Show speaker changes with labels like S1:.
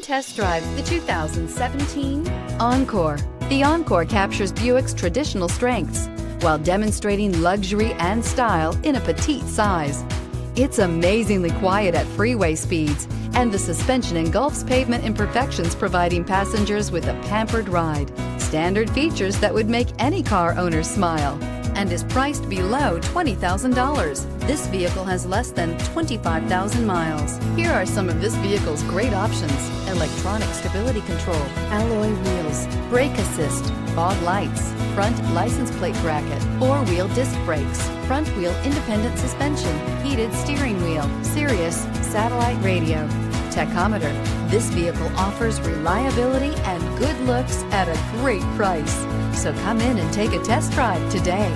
S1: test drive the 2017 Encore. The Encore captures Buick's traditional strengths while demonstrating luxury and style in a petite size. It's amazingly quiet at freeway speeds, and the suspension engulfs pavement imperfections, providing passengers with a pampered ride. Standard features that would make any car owner smile, and is priced below $20,000. This vehicle has less than 25,000 miles. Here are some of this vehicle's great options: electronic stability control, alloy wheels, brake assist, fog lights, front license plate bracket, four-wheel disc brakes, front wheel independent suspension, heated steering wheel, Sirius satellite radio, tachometer. This vehicle offers reliability and good looks at a great price. So come in and take a test drive today.